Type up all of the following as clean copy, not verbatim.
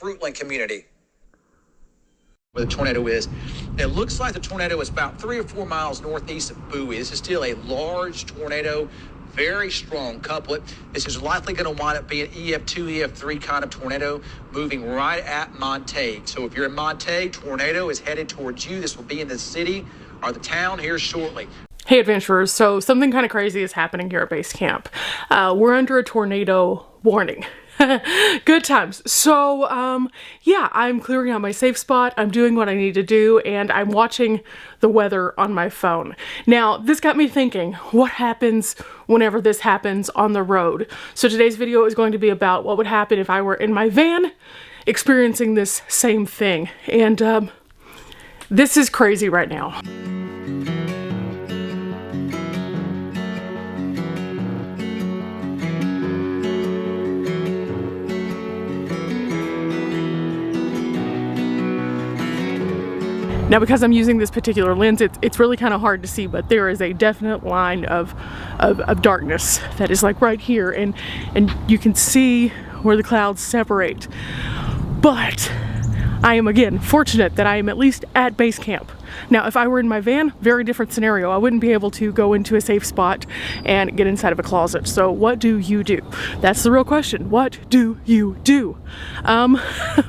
Fruitland community where the tornado is. It looks like the tornado is about 3 or 4 miles northeast of Bowie. This is still a large tornado, very strong couplet. This is likely going to wind up being EF2, EF3 kind of tornado moving right at Montague. So if you're in Montague, tornado is headed towards you. This will be in the city or the town here shortly. Hey adventurers, so something kind of crazy is happening here at base camp. We're under a tornado warning. Good times. So, yeah, I'm clearing out my safe spot, I'm doing what I need to do, and I'm watching the weather on my phone. Now, this got me thinking, what happens whenever this happens on the road? So today's video is going to be about what would happen if I were in my van experiencing this same thing. And, this is crazy right now. Now, because I'm using this particular lens, it's really kind of hard to see, but there is a definite line of darkness that is like right here, and you can see where the clouds separate. But I am, again, fortunate that I am at least at base camp. Now, if I were in my van, very different scenario. I wouldn't be able to go into a safe spot and get inside of a closet. So what do you do? That's the real question. What do you do?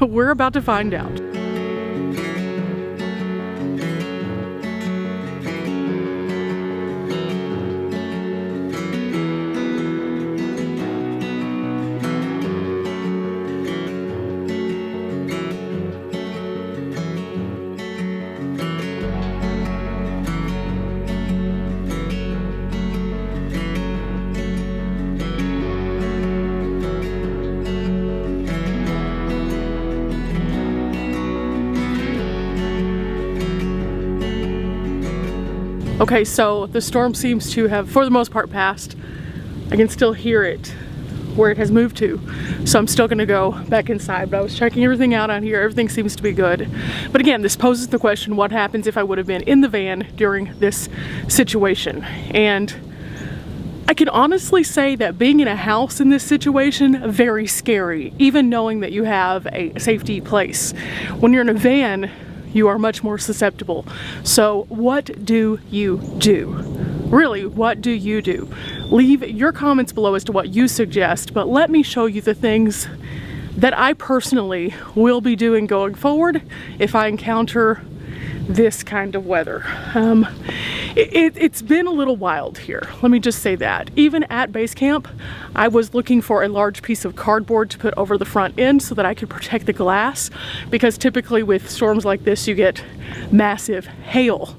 We're about to find out. Okay, so the storm seems to have, for the most part, passed. I can still hear it where it has moved to. So I'm still gonna go back inside, but I was checking everything out on here. Everything seems to be good. But again, this poses the question, what happens if I would have been in the van during this situation? And I can honestly say that being in a house in this situation, very scary, even knowing that you have a safety place. When you're in a van, you are much more susceptible. So what do you do? Really, what do you do? Leave your comments below as to what you suggest, but let me show you the things that I personally will be doing going forward if I encounter this kind of weather. It's been a little wild here, let me just say that. Even at base camp, I was looking for a large piece of cardboard to put over the front end so that I could protect the glass, because typically with storms like this you get massive hail.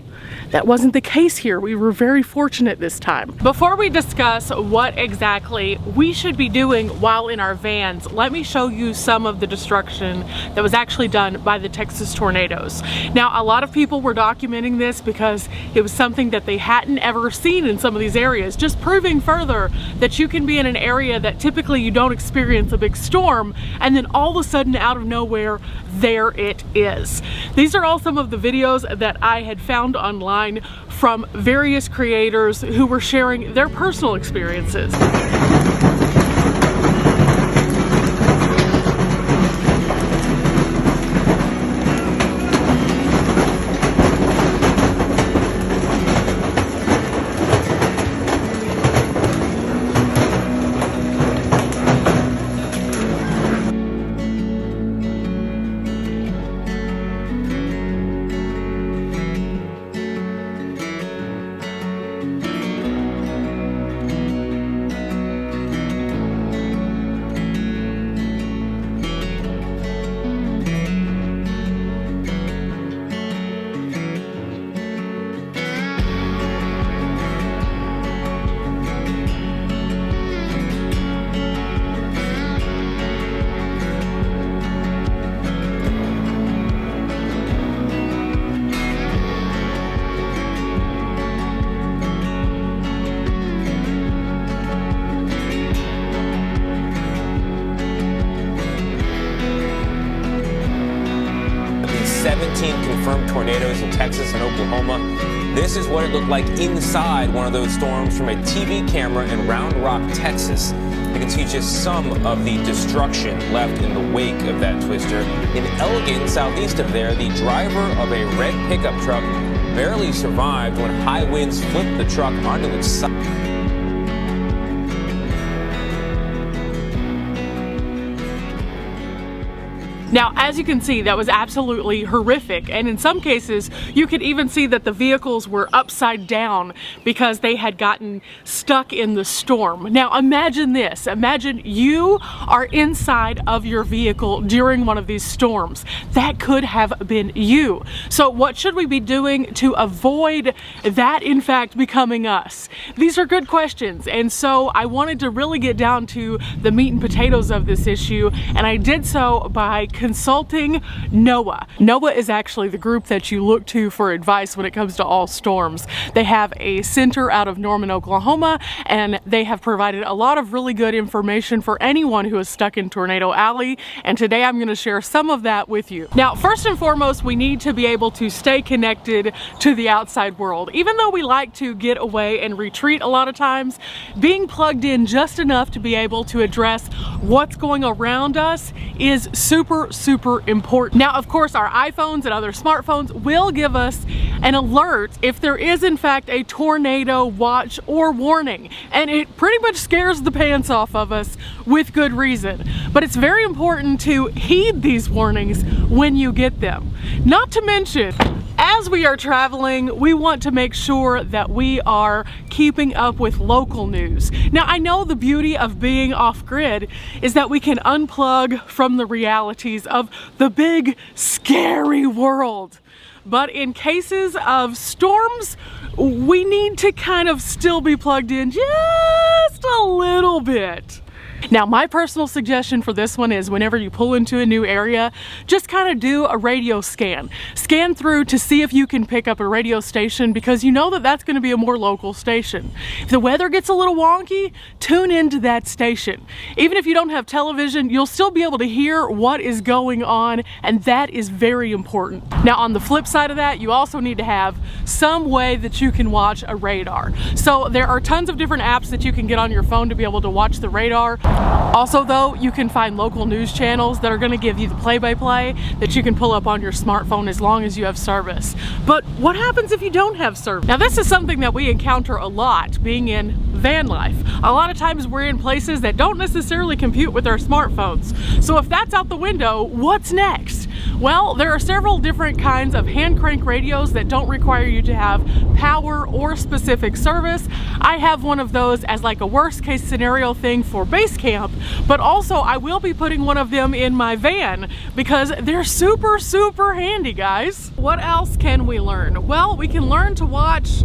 That wasn't the case here. We were very fortunate this time. Before we discuss what exactly we should be doing while in our vans, let me show you some of the destruction that was actually done by the Texas tornadoes. Now, a lot of people were documenting this because it was something that they hadn't ever seen in some of these areas, just proving further that you can be in an area that typically you don't experience a big storm, and then all of a sudden, out of nowhere, there it is. These are all some of the videos that I had found online from various creators who were sharing their personal experiences. Confirmed tornadoes in Texas and Oklahoma. This is what it looked like inside one of those storms from a TV camera in Round Rock, Texas. You can see just some of the destruction left in the wake of that twister. In Elgin, southeast of there, the driver of a red pickup truck barely survived when high winds flipped the truck onto its side. Now, as you can see, that was absolutely horrific, and in some cases you could even see that the vehicles were upside down because they had gotten stuck in the storm. Now imagine this, imagine you are inside of your vehicle during one of these storms. That could have been you. So what should we be doing to avoid that in fact becoming us? These are good questions, and so I wanted to really get down to the meat and potatoes of this issue, and I did so by consulting NOAA. NOAA is actually the group that you look to for advice when it comes to all storms. They have a center out of Norman, Oklahoma, and they have provided a lot of really good information for anyone who is stuck in Tornado Alley, and today I'm going to share some of that with you. Now, first and foremost, we need to be able to stay connected to the outside world. Even though we like to get away and retreat a lot of times, being plugged in just enough to be able to address what's going around us is super important. Now, of course, our iPhones and other smartphones will give us an alert if there is in fact a tornado watch or warning, and it pretty much scares the pants off of us with good reason. But it's very important to heed these warnings when you get them. Not to mention, as we are traveling, we want to make sure that we are keeping up with local news. Now, I know the beauty of being off-grid is that we can unplug from the realities of the big, scary world. But in cases of storms, we need to kind of still be plugged in just a little bit. Now, my personal suggestion for this one is whenever you pull into a new area, just kind of do a radio scan. Scan through to see if you can pick up a radio station, because you know that that's going to be a more local station. If the weather gets a little wonky, tune into that station. Even if you don't have television, you'll still be able to hear what is going on, and that is very important. Now, on the flip side of that, you also need to have some way that you can watch a radar. So there are tons of different apps that you can get on your phone to be able to watch the radar. Also though, you can find local news channels that are going to give you the play-by-play that you can pull up on your smartphone as long as you have service. But what happens if you don't have service? Now, this is something that we encounter a lot being in van life. A lot of times we're in places that don't necessarily compute with our smartphones. So if that's out the window, what's next? Well, there are several different kinds of hand crank radios that don't require you to have power or specific service. I have one of those as like a worst case scenario thing for basecamp, but also I will be putting one of them in my van because they're super handy, guys. What else can we learn? Well, we can learn to watch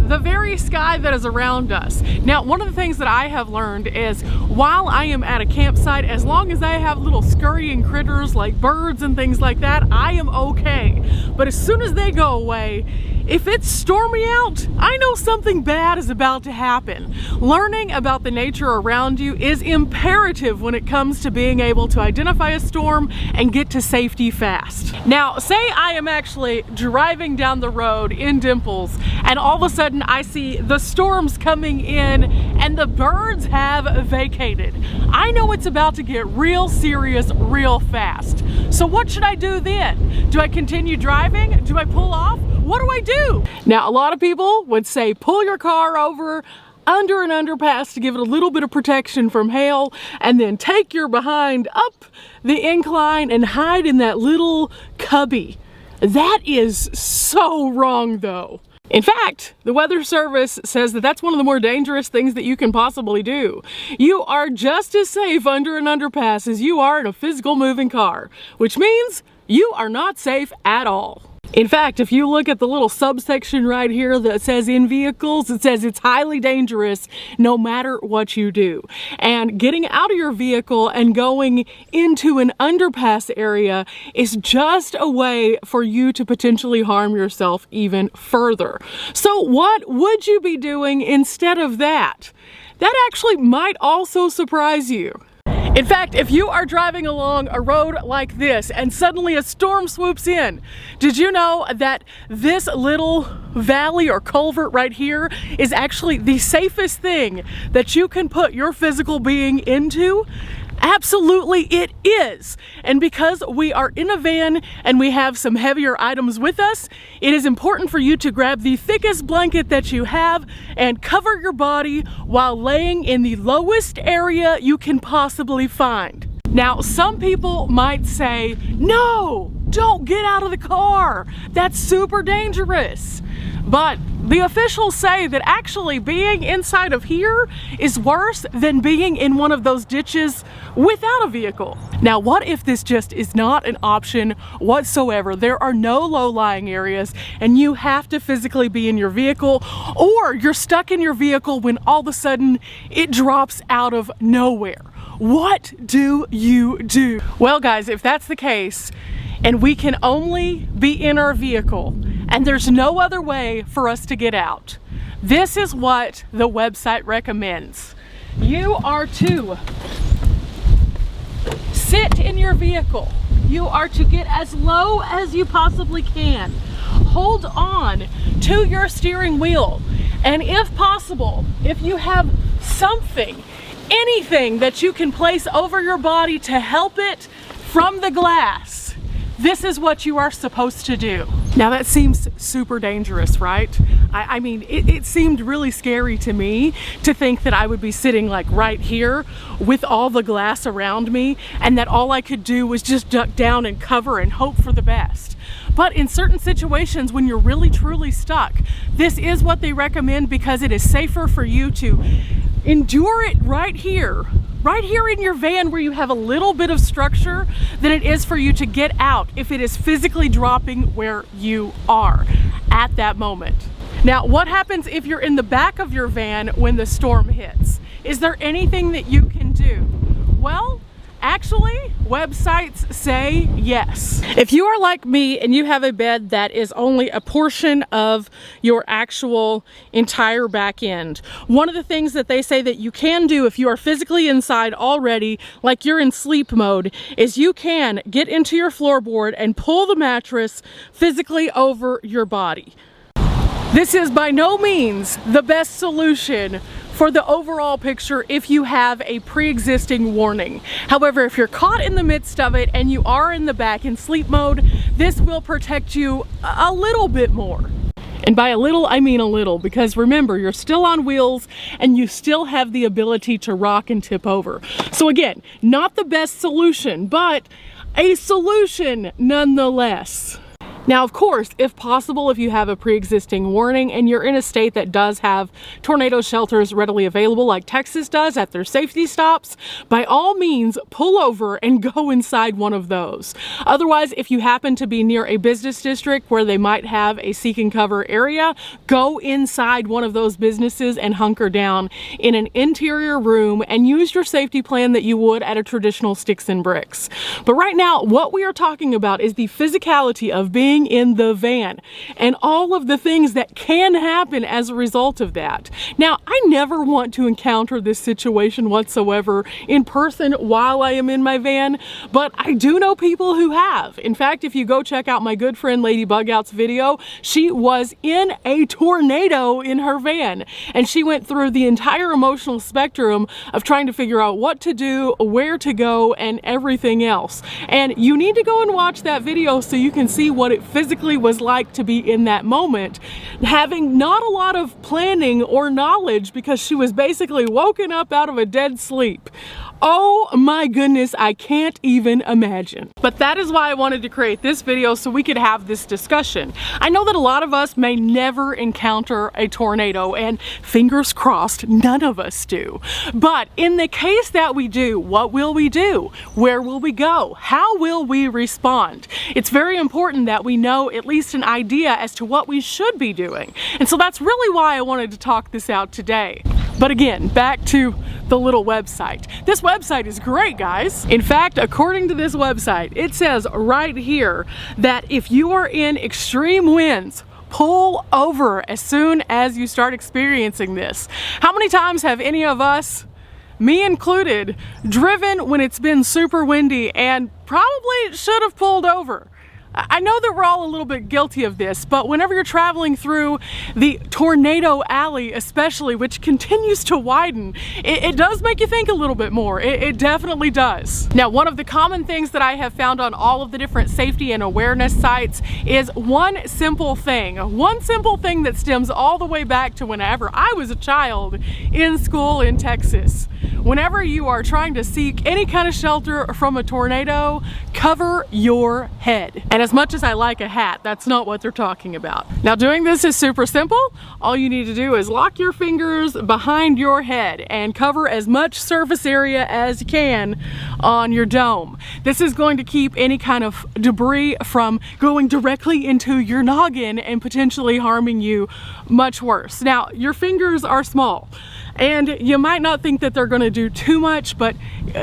the very sky that is around us. Now, one of the things that I have learned is while I am at a campsite, as long as I have little scurrying critters like birds and things like that, I am okay. But as soon as they go away, if it's stormy out, I know something bad is about to happen. Learning about the nature around you is imperative when it comes to being able to identify a storm and get to safety fast. Now, say I am actually driving down the road in Dimples and all of a sudden I see the storms coming in and the birds have vacated. I know it's about to get real serious real fast. So what should I do then? Do I continue driving? Do I pull off? What do I do? Now, a lot of people would say pull your car over under an underpass to give it a little bit of protection from hail, and then take your behind up the incline and hide in that little cubby. That is so wrong though. In fact, the Weather Service says that that's one of the more dangerous things that you can possibly do. You are just as safe under an underpass as you are in a physical moving car, which means you are not safe at all. In fact, if you look at the little subsection right here that says in vehicles, it says it's highly dangerous no matter what you do. And getting out of your vehicle and going into an underpass area is just a way for you to potentially harm yourself even further. So what would you be doing instead of that? That actually might also surprise you. In fact, if you are driving along a road like this and suddenly a storm swoops in, did you know that this little valley or culvert right here is actually the safest thing that you can put your physical being into? Absolutely it is. And because we are in a van and we have some heavier items with us, it is important for you to grab the thickest blanket that you have and cover your body while laying in the lowest area you can possibly find. Now, some people might say, no, don't get out of the car. That's super dangerous. But the officials say that actually being inside of here is worse than being in one of those ditches without a vehicle. Now, what if this just is not an option whatsoever? There are no low-lying areas and you have to physically be in your vehicle, or you're stuck in your vehicle when all of a sudden it drops out of nowhere. What do you do? Well, guys, if that's the case, and we can only be in our vehicle, and there's no other way for us to get out, this is what the website recommends. You are to sit in your vehicle. You are to get as low as you possibly can. Hold on to your steering wheel. And if possible, if you have something, anything that you can place over your body to help it from the glass, this is what you are supposed to do. Now that seems super dangerous, right? I mean, it seemed really scary to me to think that I would be sitting like right here with all the glass around me and that all I could do was just duck down and cover and hope for the best. But in certain situations when you're really truly stuck, this is what they recommend because it is safer for you to endure it right here in your van where you have a little bit of structure than it is for you to get out if it is physically dropping where you are at that moment. Now, what happens if you're in the back of your van when the storm hits? Is there anything that you can do? Well, actually, websites say yes. If you are like me and you have a bed that is only a portion of your actual entire back end, one of the things that they say that you can do if you are physically inside already, like you're in sleep mode, is you can get into your floorboard and pull the mattress physically over your body. This is by no means the best solution for the overall picture if you have a pre-existing warning. However, if you're caught in the midst of it and you are in the back in sleep mode, this will protect you a little bit more. And by a little, I mean a little, because remember, you're still on wheels and you still have the ability to rock and tip over. So again, not the best solution, but a solution nonetheless. Now, of course, if possible, if you have a pre-existing warning and you're in a state that does have tornado shelters readily available, like Texas does at their safety stops, by all means, pull over and go inside one of those. Otherwise, if you happen to be near a business district where they might have a seek and cover area, go inside one of those businesses and hunker down in an interior room and use your safety plan that you would at a traditional sticks and bricks. But right now, what we are talking about is the physicality of being in the van and all of the things that can happen as a result of that. Now, I never want to encounter this situation whatsoever in person while I am in my van, but I do know people who have. In fact, if you go check out my good friend Lady Bugout's video, she was in a tornado in her van and she went through the entire emotional spectrum of trying to figure out what to do, where to go, and everything else. And you need to go and watch that video so you can see what it physically was like to be in that moment, having not a lot of planning or knowledge because she was basically woken up out of a dead sleep. Oh my goodness, I can't even imagine. But that is why I wanted to create this video, so we could have this discussion. I know that a lot of us may never encounter a tornado, and fingers crossed, none of us do. But in the case that we do, what will we do? Where will we go? How will we respond? It's very important that we know at least an idea as to what we should be doing. And so that's really why I wanted to talk this out today. But again, back to the little website. This website is great, guys. In fact, according to this website, it says right here that if you are in extreme winds, pull over as soon as you start experiencing this. How many times have any of us me included, driven when it's been super windy and probably should have pulled over. I know that we're all a little bit guilty of this, but whenever you're traveling through the tornado alley especially, which continues to widen, it does make you think a little bit more. It definitely does. Now, one of the common things that I have found on all of the different safety and awareness sites is one simple thing that stems all the way back to whenever I was a child in school in Texas. Whenever you are trying to seek any kind of shelter from a tornado, cover your head. And as much as I like a hat, that's not what they're talking about. Now, doing this is super simple. All you need to do is lock your fingers behind your head and cover as much surface area as you can on your dome. This is going to keep any kind of debris from going directly into your noggin and potentially harming you much worse. Now, your fingers are small, and you might not think that they're going to do too much, but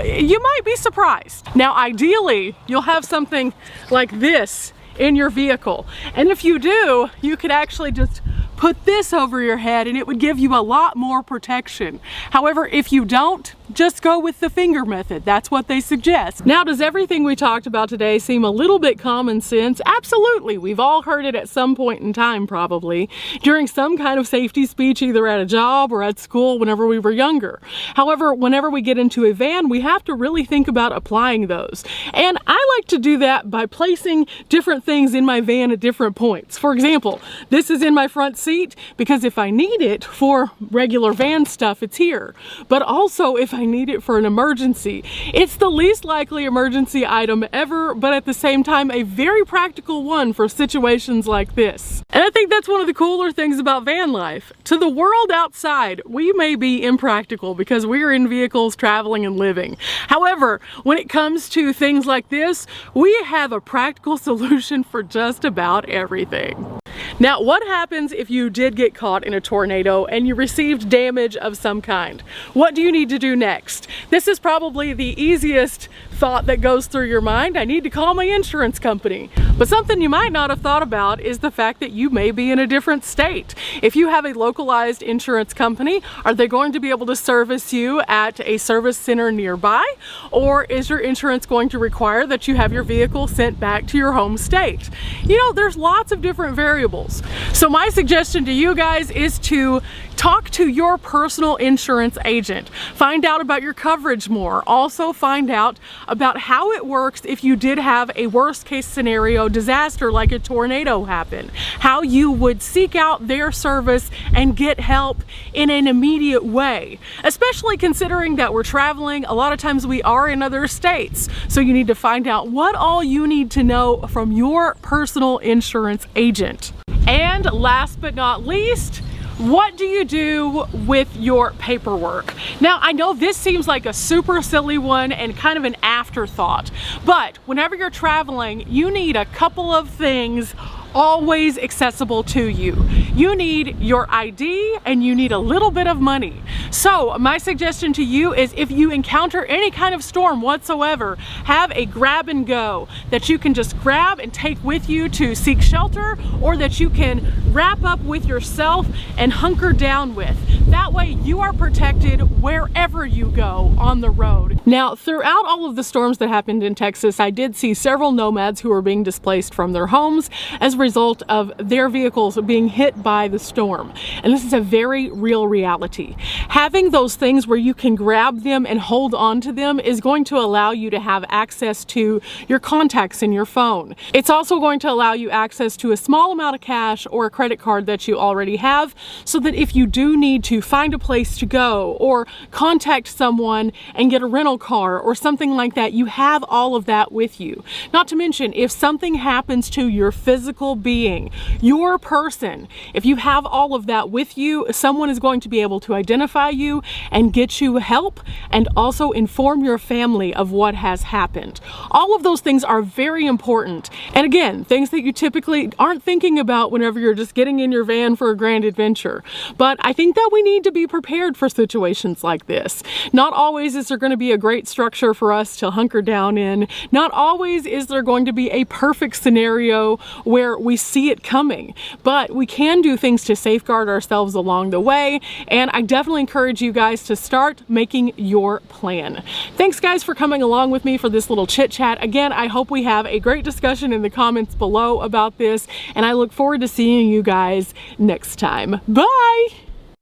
you might be surprised. Now, ideally, you'll have something like this in your vehicle. And if you do, you could actually just put this over your head and it would give you a lot more protection. However, if you don't, just go with the finger method. That's what they suggest. Now, does everything we talked about today seem a little bit common sense? Absolutely. We've all heard it at some point in time, probably, during some kind of safety speech, either at a job or at school whenever we were younger. However, whenever we get into a van, we have to really think about applying those. And I like to do that by placing different things in my van at different points. For example, this is in my front seat because if I need it for regular van stuff, it's here. But also, if I need it for an emergency, it's the least likely emergency item ever, but at the same time, a very practical one for situations like this. And I think that's one of the cooler things about van life. To the world outside, we may be impractical because we're in vehicles traveling and living. However, when it comes to things like this, we have a practical solution for just about everything. Now, what happens if you did get caught in a tornado and you received damage of some kind? What do you need to do next? This is probably the easiest thought that goes through your mind. I need to call my insurance company. But something you might not have thought about is the fact that you may be in a different state. If you have a localized insurance company, are they going to be able to service you at a service center nearby? Or is your insurance going to require that you have your vehicle sent back to your home state? You know, there's lots of different variables. So my suggestion to you guys is to talk to your personal insurance agent. Find out about your coverage more. Also find out about how it works if you did have a worst case scenario disaster like a tornado happen. How you would seek out their service and get help in an immediate way. Especially considering that we're traveling, a lot of times we are in other states. So you need to find out what all you need to know from your personal insurance agent. And last but not least, what do you do with your paperwork? Now, I know this seems like a super silly one and kind of an afterthought, but whenever you're traveling, you need a couple of things always accessible to you. You need your ID and you need a little bit of money. So my suggestion to you is if you encounter any kind of storm whatsoever, have a grab and go that you can just grab and take with you to seek shelter, or that you can wrap up with yourself and hunker down with. That way you are protected wherever you go on the road. Now, throughout all of the storms that happened in Texas, I did see several nomads who were being displaced from their homes as a result of their vehicles being hit by the storm. And this is a very real reality. Having those things where you can grab them and hold on to them is going to allow you to have access to your contacts in your phone. It's also going to allow you access to a small amount of cash or a credit card that you already have, so that if you do need to find a place to go or contact someone and get a rental car or something like that, you have all of that with you. Not to mention, if something happens to your physical being, your person, if you have all of that with you, someone is going to be able to identify you and get you help, and also inform your family of what has happened. All of those things are very important. And again, things that you typically aren't thinking about whenever you're just getting in your van for a grand adventure. But I think that we need to be prepared for situations like this. Not always is there going to be a great structure for us to hunker down in. Not always is there going to be a perfect scenario where we see it coming. But we can can do things to safeguard ourselves along the way, and I definitely encourage you guys to start making your plan. Thanks guys for coming along with me for this little chit chat. Again, I hope we have a great discussion in the comments below about this, and I look forward to seeing you guys next time. Bye!